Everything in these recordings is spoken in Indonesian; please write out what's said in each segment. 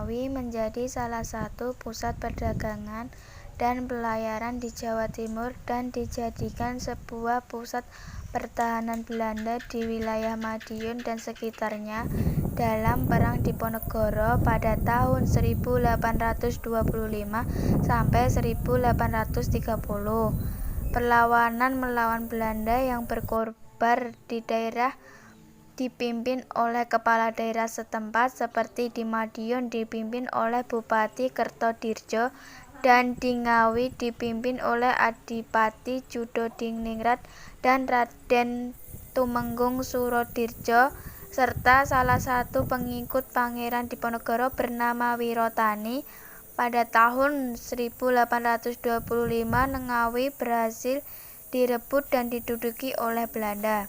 Ngawi menjadi salah satu pusat perdagangan dan pelayaran di Jawa Timur dan dijadikan sebuah pusat pertahanan Belanda di wilayah Madiun dan sekitarnya dalam Perang Diponegoro pada tahun 1825 sampai 1830. Perlawanan melawan Belanda yang berkorban di daerah dipimpin oleh kepala daerah setempat, seperti di Madiun dipimpin oleh Bupati Kertodirjo dan di Ngawi dipimpin oleh Adipati Judodiningrat dan Raden Tumenggung Surodirjo, serta salah satu pengikut Pangeran Diponegoro bernama Wirotani. Pada tahun 1825 Ngawi berhasil direbut dan diduduki oleh Belanda.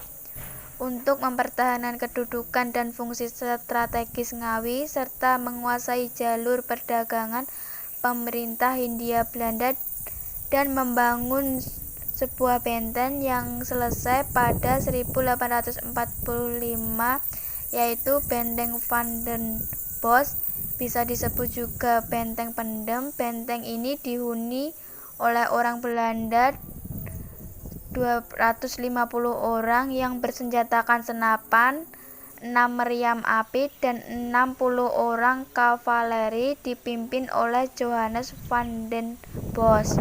Untuk mempertahankan kedudukan dan fungsi strategis Ngawi serta menguasai jalur perdagangan pemerintah Hindia Belanda dan membangun sebuah benteng yang selesai pada 1845, yaitu Benteng Van den Bosch, bisa disebut juga Benteng Pendem. Benteng ini dihuni oleh orang Belanda 250 orang yang bersenjatakan senapan, 6 meriam api, dan 60 orang kavaleri dipimpin oleh Johannes van den Bosch.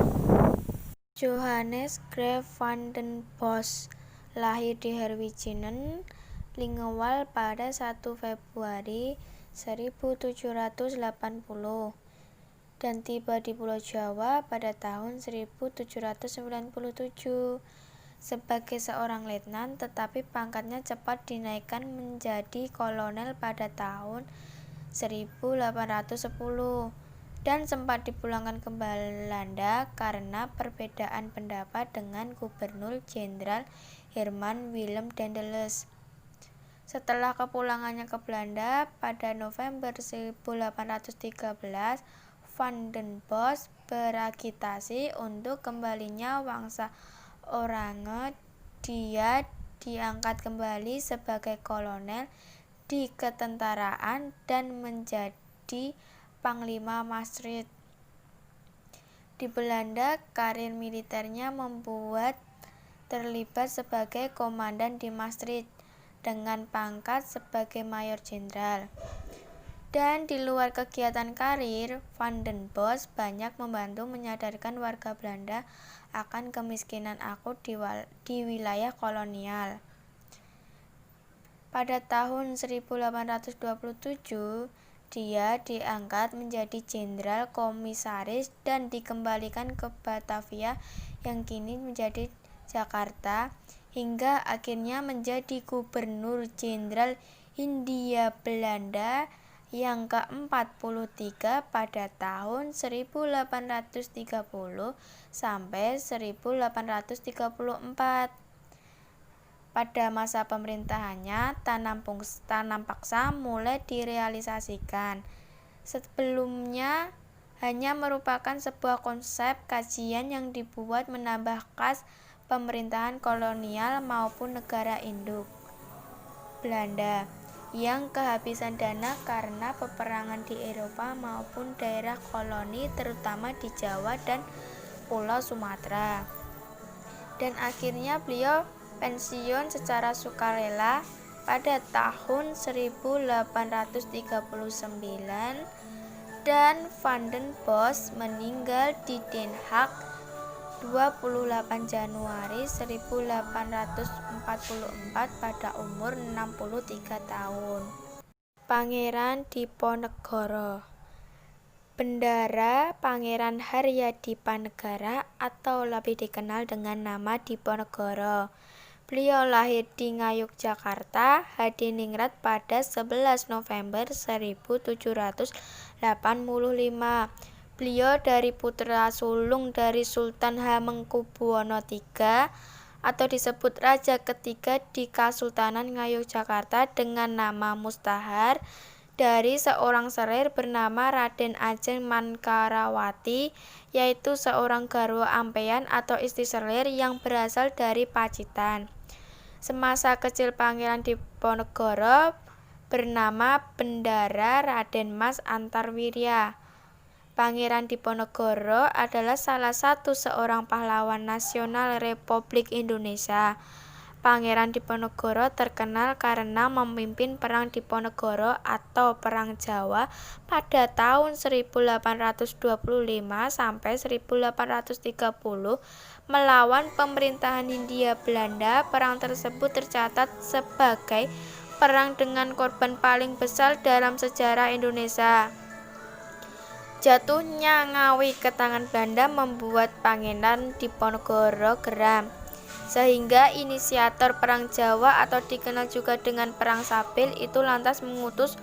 Johannes Graf van den Bosch lahir di Herwijenen, Lingewal pada 1 Februari 1780 dan tiba di Pulau Jawa pada tahun 1797 sebagai seorang letnan, tetapi pangkatnya cepat dinaikkan menjadi kolonel pada tahun 1810 dan sempat dipulangkan ke Belanda karena perbedaan pendapat dengan Gubernur Jenderal Herman Willem Daendels. Setelah kepulangannya ke Belanda pada November 1813, Van den Bosch beragitasi untuk kembalinya Wangsa Oranje. Dia diangkat kembali sebagai kolonel di ketentaraan dan menjadi Panglima Maastricht. Di Belanda, karir militernya membuat terlibat sebagai komandan di Maastricht dengan pangkat sebagai mayor jenderal. Dan di luar kegiatan karir, Van den Bosch banyak membantu menyadarkan warga Belanda akan kemiskinan akut di wilayah kolonial. Pada tahun 1827, dia diangkat menjadi jenderal komisaris dan dikembalikan ke Batavia yang kini menjadi Jakarta, hingga akhirnya menjadi Gubernur Jenderal Hindia Belanda yang ke-43 pada tahun 1830 sampai 1834. Pada masa pemerintahannya, tanam paksa mulai direalisasikan. Sebelumnya hanya merupakan sebuah konsep kajian yang dibuat menambah kas pemerintahan kolonial maupun negara induk Belanda yang kehabisan dana karena peperangan di Eropa maupun daerah koloni terutama di Jawa dan Pulau Sumatera. Dan akhirnya beliau pensiun secara sukarela pada tahun 1839 dan Van den Bosch meninggal di Den Haag 28 Januari 1844 pada umur 63 tahun. Pangeran Diponegoro. Bendara Pangeran Haryadipanegara atau lebih dikenal dengan nama Diponegoro. Beliau lahir di Ngayogyakarta, Hadiningrat pada 11 November 1785. Beliau dari putra sulung dari Sultan Hamengkubuwono III atau disebut Raja ketiga di Kasultanan Ngayogyakarta dengan nama Mustahar, dari seorang serir bernama Raden Ajeng Mankarawati, yaitu seorang garwa ampeyan atau istri selir yang berasal dari Pacitan. Semasa kecil Pangeran Diponegoro bernama Bendara Raden Mas Antarwirya. Pangeran Diponegoro adalah salah satu seorang pahlawan nasional Republik Indonesia. Pangeran Diponegoro terkenal karena memimpin Perang Diponegoro atau Perang Jawa pada tahun 1825 sampai 1830 melawan pemerintahan Hindia Belanda. Perang tersebut tercatat sebagai perang dengan korban paling besar dalam sejarah Indonesia. Jatuhnya Ngawi ke tangan Belanda membuat Pangeran Diponegoro geram, sehingga inisiator Perang Jawa atau dikenal juga dengan Perang Sapil itu lantas mengutus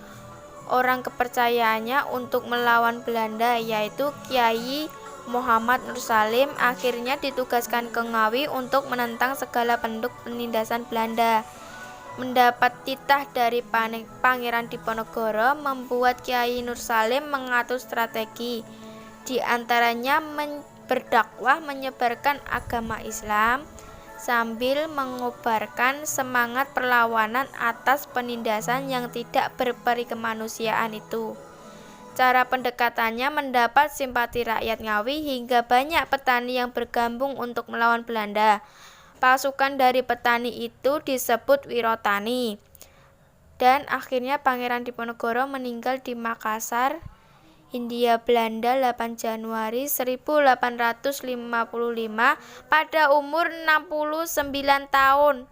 orang kepercayaannya untuk melawan Belanda, yaitu Kiai Muhammad Nur Salim. Akhirnya ditugaskan ke Ngawi untuk menentang segala bentuk penindasan Belanda. Mendapat titah dari Pangeran Diponegoro membuat Kiai Nur Salim mengatur strategi, di antaranya berdakwah menyebarkan agama Islam sambil mengobarkan semangat perlawanan atas penindasan yang tidak berperi kemanusiaan itu. Cara pendekatannya mendapat simpati rakyat Ngawi hingga banyak petani yang bergabung untuk melawan Belanda. Pasukan dari petani itu disebut Wirotani. Dan akhirnya Pangeran Diponegoro meninggal di Makassar, Hindia Belanda 8 Januari 1855 pada umur 69 tahun.